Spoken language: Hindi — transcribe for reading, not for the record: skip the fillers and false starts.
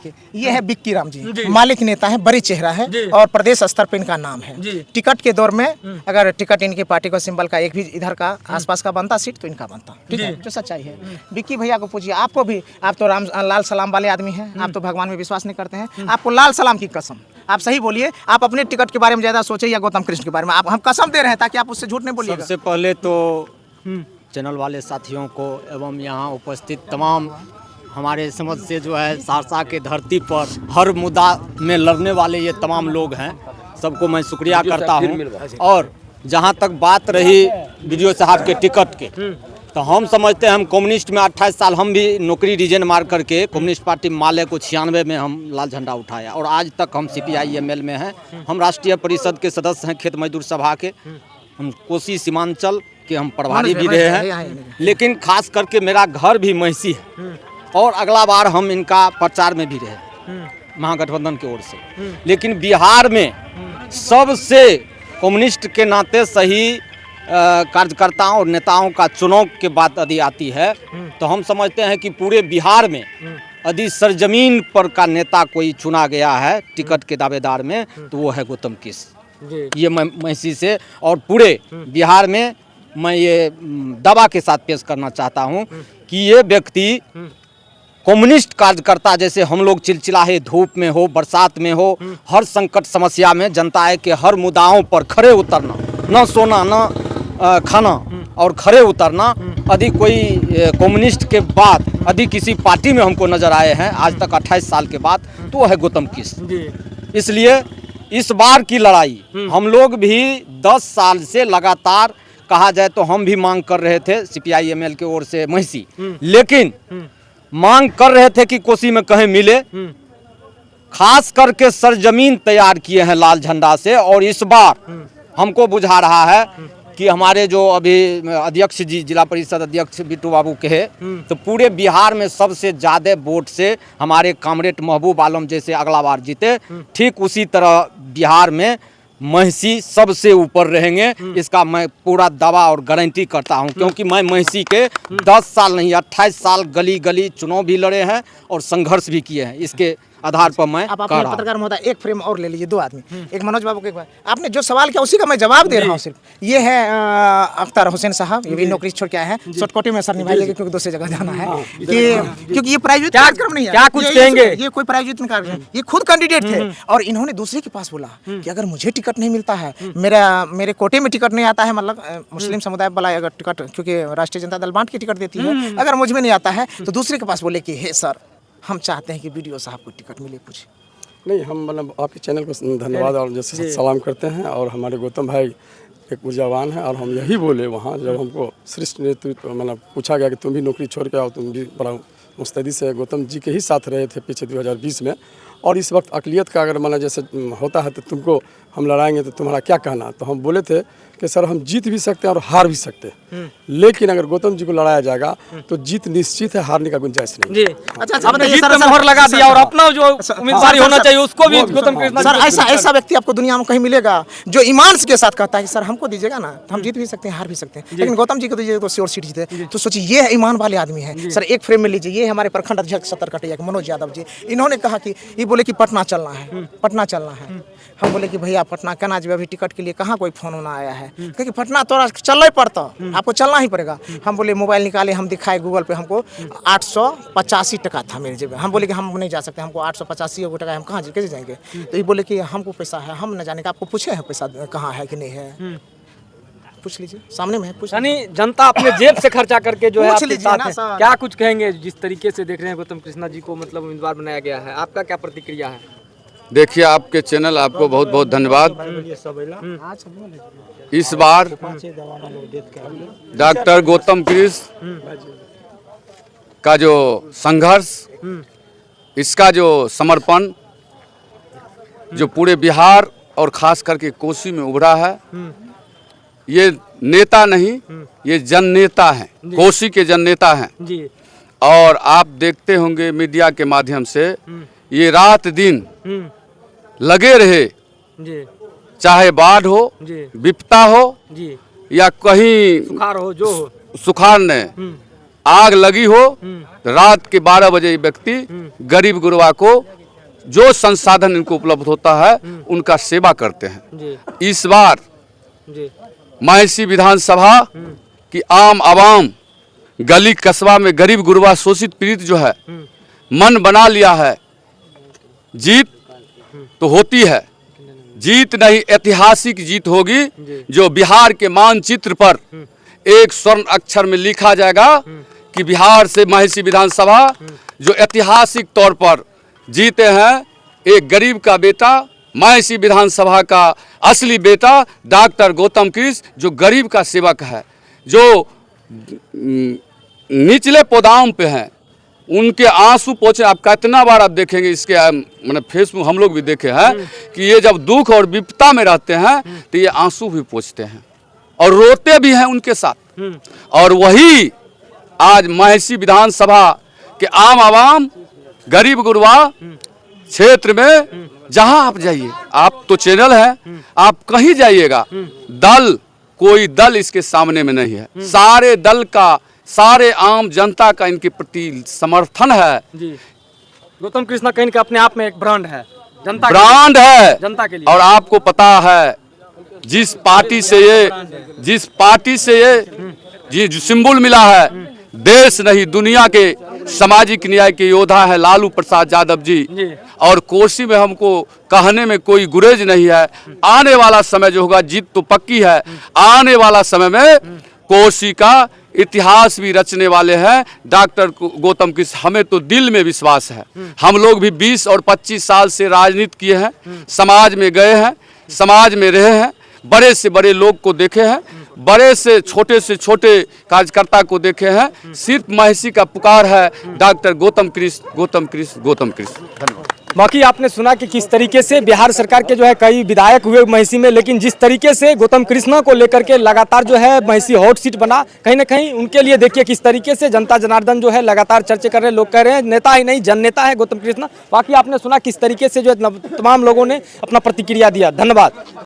देखिए ये है बिक्की राम जी, मालिक नेता है, बड़ी चेहरा है और प्रदेश स्तर पे इनका नाम है। टिकट के दौर में अगर टिकट इनकी पार्टी को सिंबल का एक भी इधर का आसपास का बनता सीट तो इनका बनता, ठीक है, जो सच्चाई है। बिक्की भैया को पूछिए, आपको भी, आप तो लाल सलाम वाले आदमी हैं, आप तो भगवान में विश्वास नहीं करते हैं, आपको लाल सलाम की कसम, आप सही बोलिए, आप अपने टिकट के बारे में ज्यादा सोचे या गौतम कृष्ण के बारे में, आप हम कसम दे रहे हैं ताकि आप उससे झूठ नहीं बोलिएगा। सबसे पहले तो चैनल वाले साथियों को एवं यहाँ उपस्थित तमाम हमारे समझ से जो है सहरसा के धरती पर हर मुद्दा में लड़ने वाले ये तमाम लोग हैं, सबको मैं शुक्रिया करता हूँ। और जहाँ तक बात रही वीडियो साहब के टिकट के, तो हम समझते हैं, हम कम्युनिस्ट में 28 साल हम भी नौकरी रिजेन मार करके कम्युनिस्ट पार्टी माले को 96 में हम लाल झंडा उठाया और आज तक हम CPI-ML में हैं। हम राष्ट्रीय परिषद के सदस्य हैं, खेत मजदूर सभा के, हम कोसी सीमांचल के हम प्रभारी भी रहे हैं, लेकिन खास करके मेरा घर भी महिषी है और अगला बार हम इनका प्रचार में भी रहे महागठबंधन की ओर से। लेकिन बिहार में सबसे कम्युनिस्ट के नाते सही कार्यकर्ताओं और नेताओं का चुनाव के बाद यदि आती है तो हम समझते हैं कि पूरे बिहार में यदि सरजमीन पर का नेता कोई चुना गया है टिकट के दावेदार में तो वो है गौतम कृष्ण। ये मैं महिषी से और पूरे बिहार में मैं ये दावा के साथ पेश करना चाहता हूँ कि ये व्यक्ति कम्युनिस्ट कार्यकर्ता, जैसे हम लोग चिलचिलाहे धूप में हो, बरसात में हो, हर संकट समस्या में जनता के हर मुद्दाओं पर खड़े उतरना, न सोना न खाना और खड़े उतरना, यदि कोई कम्युनिस्ट के बाद यदि किसी पार्टी में हमको नजर आए हैं आज तक 28 साल के बाद तो वो है गौतम कृष्ण। इसलिए इस बार की लड़ाई हम लोग भी 10 साल से लगातार कहा जाए तो हम भी मांग कर रहे थे CPI-ML की ओर से महिषी, लेकिन मांग कर रहे थे कि कोसी में कहीं मिले, खास करके सरजमीन तैयार किए हैं लाल झंडा से। और इस बार हमको बुझा रहा है कि हमारे जो अभी अध्यक्ष जी, जिला परिषद अध्यक्ष बिट्टू बाबू कहे, तो पूरे बिहार में सबसे ज़्यादा वोट से हमारे कामरेड महबूब आलम जैसे अगला बार जीते, ठीक उसी तरह बिहार में महिषी सबसे ऊपर रहेंगे। इसका मैं पूरा दावा और गारंटी करता हूं, क्योंकि मैं महिषी के 10 साल नहीं 28 साल गली गली चुनाव भी लड़े हैं और संघर्ष भी किए हैं। इसके आधार पर मैं आप अपने पत्रकार महोदय एक फ्रेम और ले लीजिए, 2 आदमी, एक मनोज बाबू के, आपने जो सवाल किया उसी का मैं जवाब दे रहा हूँ सिर्फ। ये है अख्तर हुसैन साहब, ये भी नौकरी छोड़ के आए हैं, शॉर्टकट में सर निभाइएगा क्योंकि दूसरी जगह जाना है, क्योंकि ये प्राइवेट कार्यक्रम नहीं है। क्या कुछ कहेंगे? ये कोई प्राइवेट कार्यक्रम, ये खुद कैंडिडेट थे और इन्होंने दूसरे के पास बोला कि अगर मुझे टिकट नहीं मिलता है, मेरे कोटे में टिकट नहीं आता है, मतलब मुस्लिम समुदाय वाला अगर टिकट, क्योंकि राष्ट्रीय जनता दल बांट की टिकट देती है, अगर मुझ में नहीं आता है तो दूसरे के पास बोले कि हे सर हम चाहते हैं कि वीडियो साहब को टिकट मिले। कुछ नहीं, हम मतलब आपके चैनल को धन्यवाद और जैसे सलाम करते हैं। और हमारे गौतम भाई एक ऊर्जावान है और हम यही बोले वहाँ जब हमको श्रेष्ठ नेतृत्व मतलब पूछा गया कि तुम भी नौकरी छोड़ के आओ, तुम भी बड़ा मुस्तैदी से गौतम जी के ही साथ रहे थे पीछे 2020 में, और इस वक्त अकलियत का अगर मतलब जैसे होता है तो तुमको हम लड़ाएंगे तो तुम्हारा क्या कहना। तो हम बोले थे कि सर हम जीत भी सकते हैं और हार भी सकते हैं, लेकिन अगर गौतम जी को लड़ाया जाएगा तो जीत निश्चित है, हारने का गुंजाइश नहीं। जी अच्छा, आपने जीत पे मोहर लगा दिया और अपना जो उम्मीदवार होना चाहिए उसको भी गौतम कृष्ण। सर ऐसा व्यक्ति आपको दुनिया में कहीं मिलेगा जो ईमान के साथ कहता है कि सर हमको दीजिएगा ना तो हम जीत भी सकते हैं, हार भी सकते हैं, लेकिन गौतम जी को दीजिएगा तो श्योर सीट जीते। तो सोचिए ये ईमान वाले आदमी है। सर एक फ्रेम में लीजिए, ये हमारे प्रखंड अध्यक्ष सतरकटिया के मनोज यादव जी, इन्होंने कहा कि ये बोले कि पटना चलना है, पटना चलना है। हम बोले कि भैया पटना कहना जी, अभी टिकट के लिए कहाँ कोई फोन होना आया है, क्योंकि पटना तो चलना ही पड़ता, आपको चलना ही पड़ेगा। हम बोले मोबाइल निकाले, हम दिखाए गूगल पे, हमको 885 टका था मेरे जेब में। हम बोले कि हम नहीं जा सकते, हमको 885 टका, हम कहाँ कैसे जाएंगे। तो ये बोले कि हमको पैसा है, हम न जाने का। आपको पूछे हैं पैसा कहाँ है कि नहीं है, पूछ लीजिए, सामने में है, पूछ। यानी जनता अपने जेब से खर्चा करके जो है आपके साथ है। सर। क्या कुछ कहेंगे जिस तरीके से देख रहे हैं गौतम कृष्णा जी को मतलब उम्मीदवार बनाया गया है, आपका क्या प्रतिक्रिया है? देखिए, आपके चैनल आपको बहुत बहुत धन्यवाद। इस बार डॉक्टर गौतम कृष्ण का जो संघर्ष, इसका जो समर्पण जो पूरे बिहार और खास करके कोसी में उभरा है, ये नेता नहीं, ये जन नेता हैं, कोसी के जन नेता हैं। और आप देखते होंगे मीडिया के माध्यम से ये रात दिन लगे रहे, चाहे बाढ़ हो, विपदा हो या कहीं सुखाड़ हो, जो हो, सुखाड़ ने आग लगी हो, रात के 12 बजे ये व्यक्ति गरीब गुरबा को जो संसाधन इनको उपलब्ध होता है उनका सेवा करते हैं। जी इस बार जी महिषी विधानसभा की आम आवाम गली कस्बा में गरीब गुरबा शोषित पीड़ित जो है मन बना लिया है, जीत तो होती है, जीत नहीं ऐतिहासिक जीत होगी, जो बिहार के मानचित्र पर एक स्वर्ण अक्षर में लिखा जाएगा कि बिहार से महिषी विधानसभा जो ऐतिहासिक तौर पर जीते हैं, एक गरीब का बेटा, महिषी विधानसभा का असली बेटा डॉक्टर गौतम कृष्ण, जो गरीब का सेवक है, जो निचले पदाम पे हैं, उनके आंसू पोंछे। आप कितना बार आप देखेंगे इसके मैंने फेसबुक हम लोग भी देखे हैं कि ये जब दुख और विपदा में रहते हैं तो ये आंसू भी पोंछते हैं और रोते भी हैं उनके साथ। और वही आज महिषी विधानसभा के आम आवाम गरीब गुरबा क्षेत्र में जहां आप जाइए, आप तो चैनल है, आप कहीं जाइएगा, दल कोई दल इसके सामने में नहीं है। सारे दल का, सारे आम जनता का इनके प्रति समर्थन है। जी गौतम कृष्णा कहीं का अपने आप में एक ब्रांड है, जनता ब्रांड है जनता के लिए। और आपको पता है जिस पार्टी से ये जो सिंबल मिला है, देश नहीं दुनिया के सामाजिक न्याय के योद्धा है लालू प्रसाद यादव जी। और कोसी में हमको कहने में कोई गुरेज नहीं है। आने वाला समय जो होगा, जीत तो पक्की है, आने वाला समय में कोसी का इतिहास भी रचने वाले हैं डॉक्टर गौतम कृष्ण। हमें तो दिल में विश्वास है। हम लोग भी 20 और 25 साल से राजनीति किए हैं, समाज में गए हैं, समाज में रहे हैं, बड़े से बड़े लोग को देखे हैं, बड़े से छोटे कार्यकर्ता को देखे हैं। सिर्फ महिषी का पुकार है डॉक्टर गौतम कृष्ण, गौतम कृष्ण, गौतम कृष्ण। धन्यवाद। बाकी आपने सुना कि किस तरीके से बिहार सरकार के जो है कई विधायक हुए महिषी में, लेकिन जिस तरीके से गौतम कृष्णा को लेकर के लगातार जो है महिषी हॉट सीट बना, कहीं ना कहीं उनके लिए देखिए किस तरीके से जनता जनार्दन जो है लगातार चर्चा कर रहे हैं। लोग कह रहे हैं नेता ही नहीं जन नेता है गौतम कृष्णा। बाकी आपने सुना किस तरीके से जो है तमाम लोगों ने अपना प्रतिक्रिया दिया। धन्यवाद।